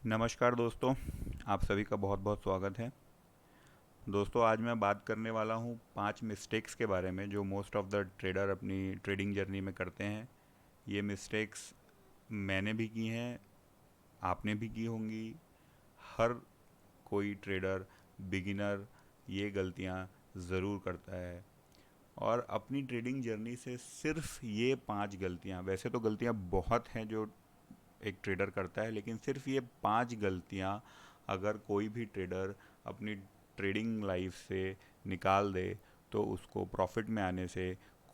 नमस्कार दोस्तों, आप सभी का बहुत बहुत स्वागत है। दोस्तों, आज मैं बात करने वाला हूँ 5 मिस्टेक्स के बारे में जो मोस्ट ऑफ द ट्रेडर अपनी ट्रेडिंग जर्नी में करते हैं। ये मिस्टेक्स मैंने भी की हैं, आपने भी की होंगी। हर कोई ट्रेडर, बिगिनर ये गलतियाँ ज़रूर करता है और अपनी ट्रेडिंग जर्नी से सिर्फ ये 5 गलतियाँ, वैसे तो गलतियाँ बहुत हैं जो एक ट्रेडर करता है, लेकिन सिर्फ ये 5 गलतियाँ अगर कोई भी ट्रेडर अपनी ट्रेडिंग लाइफ से निकाल दे तो उसको प्रॉफिट में आने से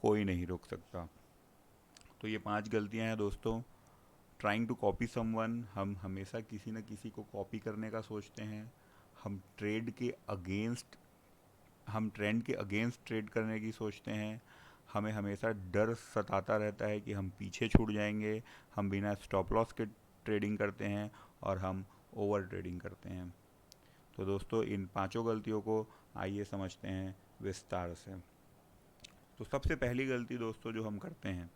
कोई नहीं रोक सकता। तो ये 5 गलतियाँ हैं दोस्तों। ट्राइंग टू कॉपी समवन, हम हमेशा किसी न किसी को कॉपी करने का सोचते हैं। हम ट्रेड के अगेंस्ट हम ट्रेंड के अगेंस्ट ट्रेड करने की सोचते हैं। हमें हमेशा डर सताता रहता है कि हम पीछे छूट जाएंगे। हम बिना स्टॉप लॉस के ट्रेडिंग करते हैं और हम ओवर ट्रेडिंग करते हैं। तो दोस्तों, इन पांचों गलतियों को आइए समझते हैं विस्तार से। तो सबसे पहली गलती दोस्तों जो हम करते हैं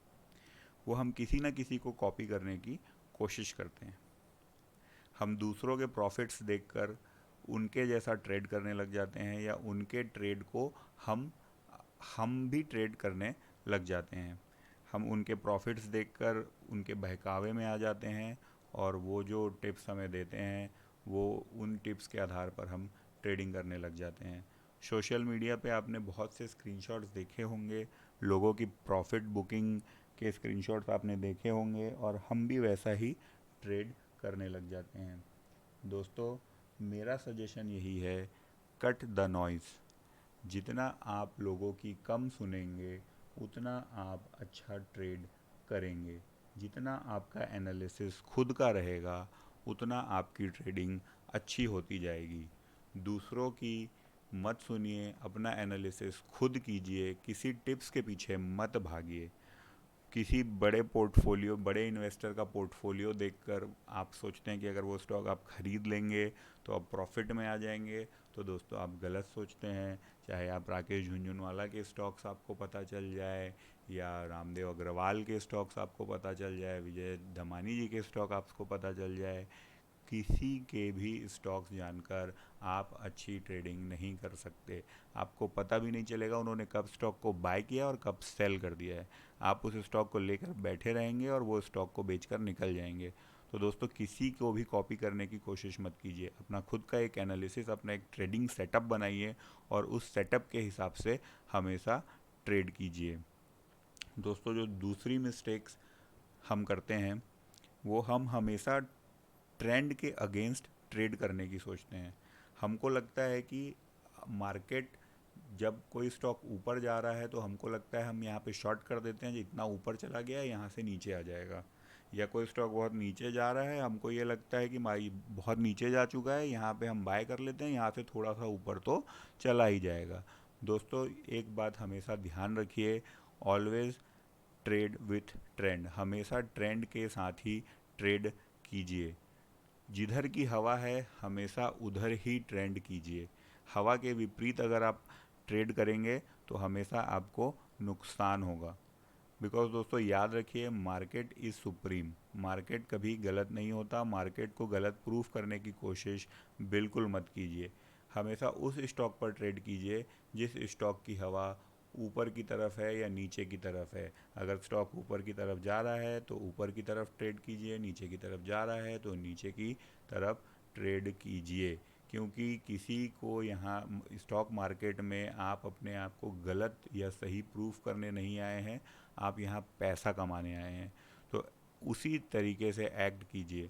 वो हम किसी न किसी को कॉपी करने की कोशिश करते हैं। हम दूसरों के प्रॉफिट्स देखकर उनके जैसा ट्रेड करने लग जाते हैं या उनके ट्रेड को हम हम भी ट्रेड करने लग जाते हैं। हम उनके प्रॉफिट्स देखकर उनके बहकावे में आ जाते हैं और वो जो टिप्स हमें देते हैं वो उन टिप्स के आधार पर हम ट्रेडिंग करने लग जाते हैं। सोशल मीडिया पे आपने बहुत से स्क्रीनशॉट्स देखे होंगे, लोगों की प्रॉफिट बुकिंग के स्क्रीनशॉट्स आपने देखे होंगे और हम भी वैसा ही ट्रेड करने लग जाते हैं। दोस्तों, मेरा सजेशन यही है, कट द नॉइज़। जितना आप लोगों की कम सुनेंगे उतना आप अच्छा ट्रेड करेंगे। जितना आपका एनालिसिस खुद का रहेगा उतना आपकी ट्रेडिंग अच्छी होती जाएगी। दूसरों की मत सुनिए, अपना एनालिसिस खुद कीजिए, किसी टिप्स के पीछे मत भागिए। किसी बड़े इन्वेस्टर का पोर्टफोलियो देखकर आप सोचते हैं कि अगर वो स्टॉक आप खरीद लेंगे तो आप प्रॉफिट में आ जाएंगे, तो दोस्तों आप गलत सोचते हैं। चाहे आप राकेश झुनझुनवाला के स्टॉक्स आपको पता चल जाए या रामदेव अग्रवाल के स्टॉक्स आपको पता चल जाए, विजय धमानी जी के स्टॉक आपको पता चल जाए, किसी के भी स्टॉक्स जानकर आप अच्छी ट्रेडिंग नहीं कर सकते। आपको पता भी नहीं चलेगा उन्होंने कब स्टॉक को बाय किया और कब सेल कर दिया है। आप उस स्टॉक को लेकर बैठे रहेंगे और वो स्टॉक को बेचकर निकल जाएंगे। तो दोस्तों, किसी को भी कॉपी करने की कोशिश मत कीजिए। अपना खुद का एक एनालिसिस, अपना एक ट्रेडिंग सेटअप बनाइए और उस सेटअप के हिसाब से हमेशा ट्रेड कीजिए। दोस्तों, जो दूसरी मिस्टेक्स हम करते हैं वो हम हमेशा ट्रेंड के अगेंस्ट ट्रेड करने की सोचते हैं। हमको लगता है कि मार्केट जब कोई स्टॉक ऊपर जा रहा है तो हमको लगता है हम यहाँ पे शॉर्ट कर देते हैं, जितना ऊपर चला गया है यहाँ से नीचे आ जाएगा। या कोई स्टॉक बहुत नीचे जा रहा है, हमको ये लगता है कि माई बहुत नीचे जा चुका है, यहाँ पे हम बाय कर लेते हैं, यहाँ से थोड़ा सा ऊपर तो चला ही जाएगा। दोस्तों, एक बात हमेशा ध्यान रखिए, ऑलवेज ट्रेड विथ ट्रेंड। हमेशा ट्रेंड के साथ ही ट्रेड कीजिए। जिधर की हवा है हमेशा उधर ही ट्रेंड कीजिए। हवा के विपरीत अगर आप ट्रेड करेंगे तो हमेशा आपको नुकसान होगा। बिकॉज दोस्तों, याद रखिए, मार्केट इज़ सुप्रीम। मार्केट कभी गलत नहीं होता। मार्केट को गलत प्रूफ करने की कोशिश बिल्कुल मत कीजिए। हमेशा उस स्टॉक पर ट्रेड कीजिए जिस स्टॉक की हवा ऊपर की तरफ है या नीचे की तरफ है। अगर स्टॉक ऊपर की तरफ जा रहा है तो ऊपर की तरफ ट्रेड कीजिए, नीचे की तरफ जा रहा है तो नीचे की तरफ ट्रेड कीजिए। क्योंकि किसी को यहाँ स्टॉक मार्केट में आप अपने आप को गलत या सही प्रूफ करने नहीं आए हैं, आप यहाँ पैसा कमाने आए हैं। तो उसी तरीके से एक्ट कीजिए।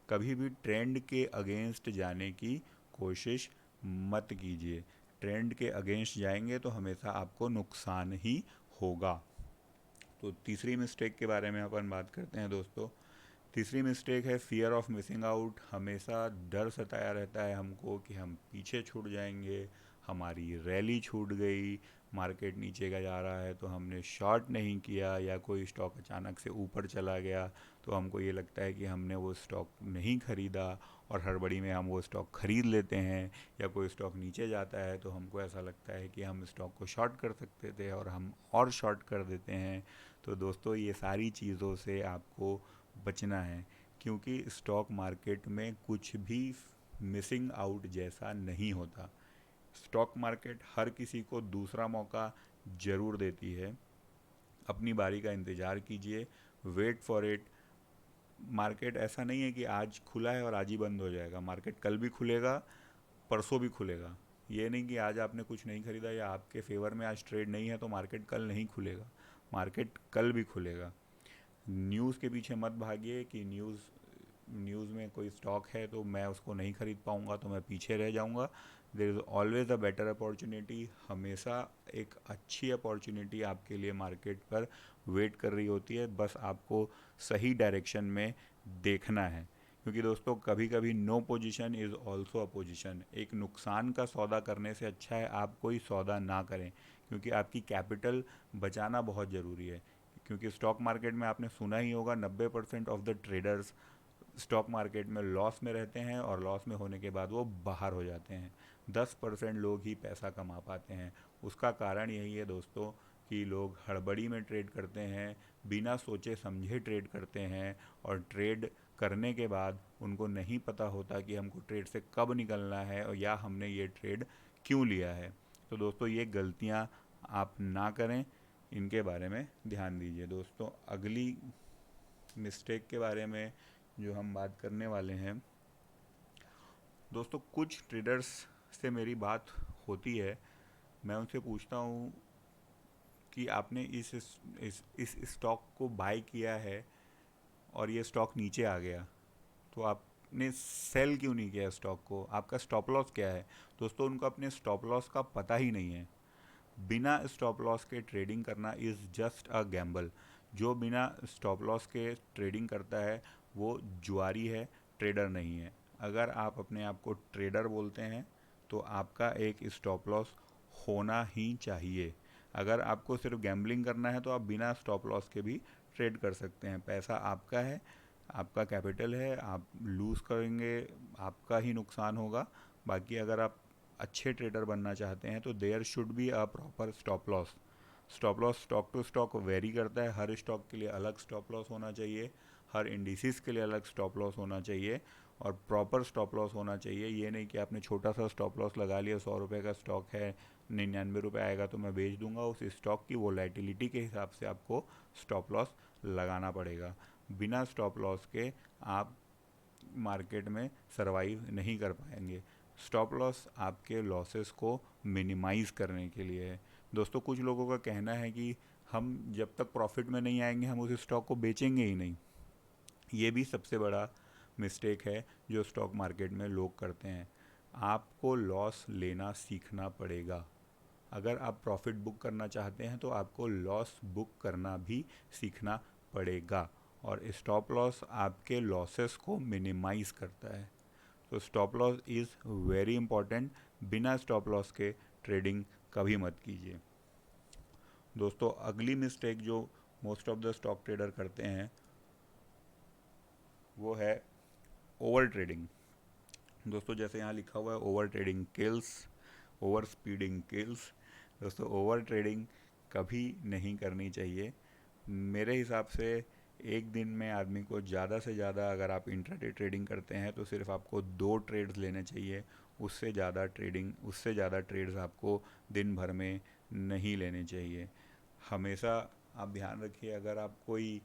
कभी भी ट्रेंड के अगेंस्ट जाने की कोशिश मत कीजिए। ट्रेंड के अगेंस्ट जाएंगे तो हमेशा आपको नुकसान ही होगा। तो तीसरी मिस्टेक के बारे में अपन बात करते हैं दोस्तों। तीसरी मिस्टेक है फियर ऑफ मिसिंग आउट। हमेशा डर सताया रहता है हमको कि हम पीछे छूट जाएंगे, हमारी रैली छूट गई, मार्केट नीचे का जा रहा है तो हमने शॉर्ट नहीं किया, या कोई स्टॉक अचानक से ऊपर चला गया तो हमको ये लगता है कि हमने वो स्टॉक नहीं ख़रीदा और हड़बड़ी में हम वो स्टॉक ख़रीद लेते हैं। या कोई स्टॉक नीचे जाता है तो हमको ऐसा लगता है कि हम स्टॉक को शॉर्ट कर सकते थे और हम और शॉर्ट कर देते हैं। तो दोस्तों, ये सारी चीज़ों से आपको बचना है। क्योंकि स्टॉक मार्केट में कुछ भी मिसिंग आउट जैसा नहीं होता। स्टॉक मार्केट हर किसी को दूसरा मौका ज़रूर देती है। अपनी बारी का इंतज़ार कीजिए, वेट फॉर इट। मार्केट ऐसा नहीं है कि आज खुला है और आज ही बंद हो जाएगा। मार्केट कल भी खुलेगा, परसों भी खुलेगा। ये नहीं कि आज आपने कुछ नहीं खरीदा या आपके फेवर में आज ट्रेड नहीं है तो मार्केट कल नहीं खुलेगा। मार्केट कल भी खुलेगा। न्यूज़ के पीछे मत भागिए कि न्यूज़ में कोई स्टॉक है तो मैं उसको नहीं खरीद पाऊँगा तो मैं पीछे रह जाऊँगा। There is always a better opportunity. हमेशा एक अच्छी अपॉर्चुनिटी आपके लिए मार्केट पर वेट कर रही होती है, बस आपको सही डायरेक्शन में देखना है। क्योंकि दोस्तों कभी कभी no position is also a position. एक नुकसान का सौदा करने से अच्छा है आप कोई सौदा ना करें, क्योंकि आपकी कैपिटल बचाना बहुत ज़रूरी है। क्योंकि स्टॉक मार्केट में आपने सुना ही होगा 90% of the traders stock market में लॉस में रहते हैं और लॉस में होने के बाद वो बाहर हो जाते हैं। 10% लोग ही पैसा कमा पाते हैं। उसका कारण यही है दोस्तों कि लोग हड़बड़ी में ट्रेड करते हैं, बिना सोचे समझे ट्रेड करते हैं, और ट्रेड करने के बाद उनको नहीं पता होता कि हमको ट्रेड से कब निकलना है और या हमने ये ट्रेड क्यों लिया है। तो दोस्तों ये गलतियाँ आप ना करें, इनके बारे में ध्यान दीजिए। दोस्तों अगली मिस्टेक के बारे में जो हम बात करने वाले हैं, दोस्तों कुछ ट्रेडर्स से मेरी बात होती है, मैं उनसे पूछता हूँ कि आपने इस स्टॉक को बाय किया है और ये स्टॉक नीचे आ गया, तो आपने सेल क्यों नहीं किया स्टॉक को, आपका स्टॉप लॉस क्या है। दोस्तों उनको अपने स्टॉप लॉस का पता ही नहीं है। बिना स्टॉप लॉस के ट्रेडिंग करना इज़ जस्ट अ गैम्बल। जो बिना स्टॉप लॉस के ट्रेडिंग करता है वो जुआरी है, ट्रेडर नहीं है। अगर आप अपने आप को ट्रेडर बोलते हैं तो आपका एक स्टॉप लॉस होना ही चाहिए। अगर आपको सिर्फ गैम्बलिंग करना है तो आप बिना स्टॉप लॉस के भी ट्रेड कर सकते हैं। पैसा आपका है, आपका कैपिटल है, आप लूज़ करेंगे, आपका ही नुकसान होगा। बाकी अगर आप अच्छे ट्रेडर बनना चाहते हैं तो there should be a proper stop loss. Stop loss stock to stock vary करता है। हर स्टॉक के लिए अलग स्टॉप लॉस होना चाहिए, हर इंडिसेस के लिए अलग स्टॉप लॉस होना चाहिए, और प्रॉपर स्टॉप लॉस होना चाहिए। ये नहीं कि आपने छोटा सा स्टॉप लॉस लगा लिया, 100 रुपये का स्टॉक है, 99 रुपये आएगा तो मैं बेच दूंगा। उस स्टॉक की वोलेटिलिटी के हिसाब से आपको स्टॉप लॉस लगाना पड़ेगा। बिना स्टॉप लॉस के आप मार्केट में सरवाइव नहीं कर पाएंगे। स्टॉप लॉस आपके लॉसेस को मिनिमाइज़ करने के लिए है। दोस्तों कुछ लोगों का कहना है कि हम जब तक प्रॉफिट में नहीं आएंगे हम उस स्टॉक को बेचेंगे ही नहीं। ये भी सबसे बड़ा मिस्टेक है जो स्टॉक मार्केट में लोग करते हैं। आपको लॉस लेना सीखना पड़ेगा। अगर आप प्रॉफिट बुक करना चाहते हैं तो आपको लॉस बुक करना भी सीखना पड़ेगा, और स्टॉप लॉस आपके लॉसेस को मिनिमाइज़ करता है। तो stop loss is very important. बिना स्टॉप लॉस के ट्रेडिंग कभी मत कीजिए। दोस्तों अगली मिस्टेक जो most of the stock trader करते हैं वो है ओवर ट्रेडिंग। दोस्तों जैसे यहाँ लिखा हुआ है over trading kills, over speeding kills. दोस्तों ओवर ट्रेडिंग कभी नहीं करनी चाहिए। मेरे हिसाब से एक दिन में आदमी को ज़्यादा से ज़्यादा, अगर आप इंट्राडे ट्रेडिंग करते हैं तो सिर्फ आपको 2 ट्रेड्स लेने चाहिए। उससे ज़्यादा ट्रेड्स आपको दिन भर में नहीं लेने चाहिए। हमेशा आप ध्यान रखिए, अगर आप कोई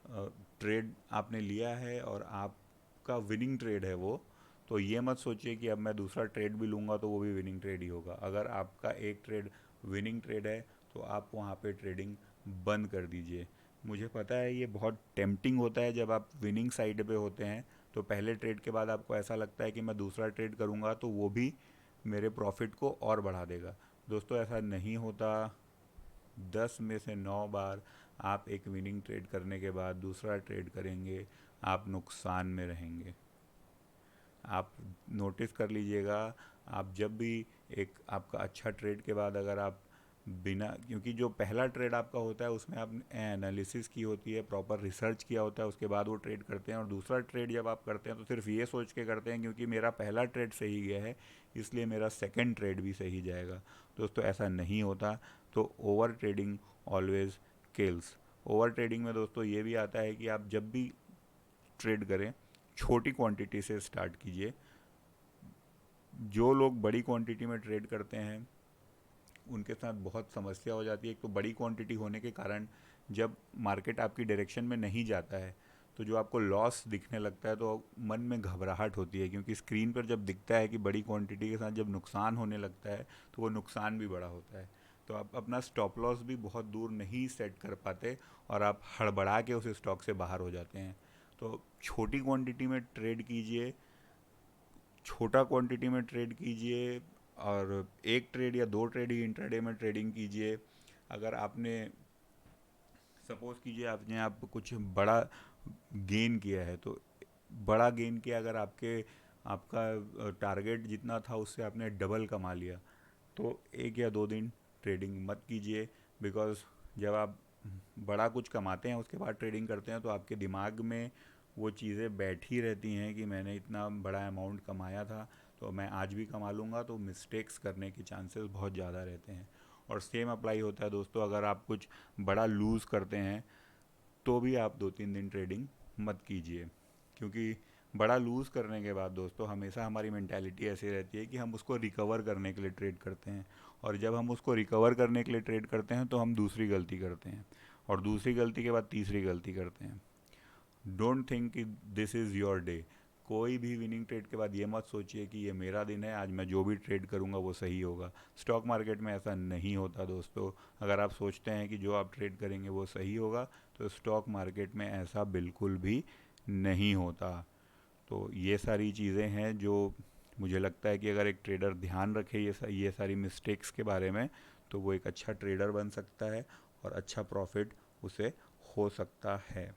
ट्रेड आपने लिया है और आपका विनिंग ट्रेड है वो, तो ये मत सोचिए कि अब मैं दूसरा ट्रेड भी लूँगा तो वो भी विनिंग ट्रेड ही होगा। अगर आपका एक ट्रेड विनिंग ट्रेड है तो आप वहाँ पे ट्रेडिंग बंद कर दीजिए। मुझे पता है ये बहुत टेम्पटिंग होता है, जब आप विनिंग साइड पे होते हैं तो पहले ट्रेड के बाद आपको ऐसा लगता है कि मैं दूसरा ट्रेड करूँगा तो वो भी मेरे प्रॉफिट को और बढ़ा देगा। दोस्तों ऐसा नहीं होता। 10 में से 9 बार आप एक विनिंग ट्रेड करने के बाद दूसरा ट्रेड करेंगे, आप नुकसान में रहेंगे। आप नोटिस कर लीजिएगा, आप जब भी एक आपका अच्छा ट्रेड के बाद अगर आप बिना, क्योंकि जो पहला ट्रेड आपका होता है उसमें आपने एनालिसिस की होती है, प्रॉपर रिसर्च किया होता है, उसके बाद वो ट्रेड करते हैं। और दूसरा ट्रेड जब आप करते हैं तो सिर्फ ये सोच के करते हैं क्योंकि मेरा पहला ट्रेड सही गया है इसलिए मेरा सेकंड ट्रेड भी सही जाएगा। दोस्तों ऐसा नहीं होता। तो over trading always kills. Over trading में दोस्तों ये भी आता है कि आप जब भी ट्रेड करें छोटी क्वांटिटी से स्टार्ट कीजिए। जो लोग बड़ी क्वांटिटी में ट्रेड करते हैं उनके साथ बहुत समस्या हो जाती है। एक तो बड़ी क्वांटिटी होने के कारण जब मार्केट आपकी डायरेक्शन में नहीं जाता है तो जो आपको लॉस दिखने लगता है तो मन में घबराहट होती है, क्योंकि स्क्रीन पर जब दिखता है कि बड़ी क्वांटिटी के साथ जब नुकसान होने लगता है तो वो नुकसान भी बड़ा होता है। तो आप अपना स्टॉप लॉस भी बहुत दूर नहीं सेट कर पाते और आप हड़बड़ा के उस स्टॉक से बाहर हो जाते हैं। तो छोटी क्वांटिटी में ट्रेड कीजिए, छोटा क्वांटिटी में ट्रेड कीजिए और एक ट्रेड या दो ट्रेड ही इंट्राडे में ट्रेडिंग कीजिए। अगर आपने सपोज कीजिए आपने आप कुछ बड़ा गेन किया है तो बड़ा गेन किया, अगर आपका टारगेट जितना था उससे आपने डबल कमा लिया तो एक या दो दिन ट्रेडिंग मत कीजिए। बिकॉज़ जब आप बड़ा कुछ कमाते हैं उसके बाद ट्रेडिंग करते हैं तो आपके दिमाग में वो चीज़ें बैठी रहती हैं कि मैंने इतना बड़ा अमाउंट कमाया था तो मैं आज भी कमा लूँगा, तो मिस्टेक्स करने के चांसेस बहुत ज़्यादा रहते हैं। और सेम अप्लाई होता है दोस्तों, अगर आप कुछ बड़ा लूज़ करते हैं तो भी आप 2-3 दिन ट्रेडिंग मत कीजिए, क्योंकि बड़ा लूज़ करने के बाद दोस्तों हमेशा हमारी मेंटालिटी ऐसी रहती है कि हम उसको रिकवर करने के लिए ट्रेड करते हैं। और जब हम उसको रिकवर करने के लिए ट्रेड करते हैं तो हम दूसरी गलती करते हैं और दूसरी गलती के बाद तीसरी गलती करते हैं। डोंट थिंक कि दिस इज़ योर डे। कोई भी विनिंग ट्रेड के बाद ये मत सोचिए कि ये मेरा दिन है, आज मैं जो भी ट्रेड करूँगा वो सही होगा। स्टॉक मार्केट में ऐसा नहीं होता दोस्तों। अगर आप सोचते हैं कि जो आप ट्रेड करेंगे वो सही होगा तो स्टॉक मार्केट में ऐसा बिल्कुल भी नहीं होता। तो ये सारी चीज़ें हैं जो मुझे लगता है कि अगर एक ट्रेडर ध्यान रखे ये सारी मिस्टेक्स के बारे में तो वो एक अच्छा ट्रेडर बन सकता है और अच्छा प्रॉफिट उसे हो सकता है।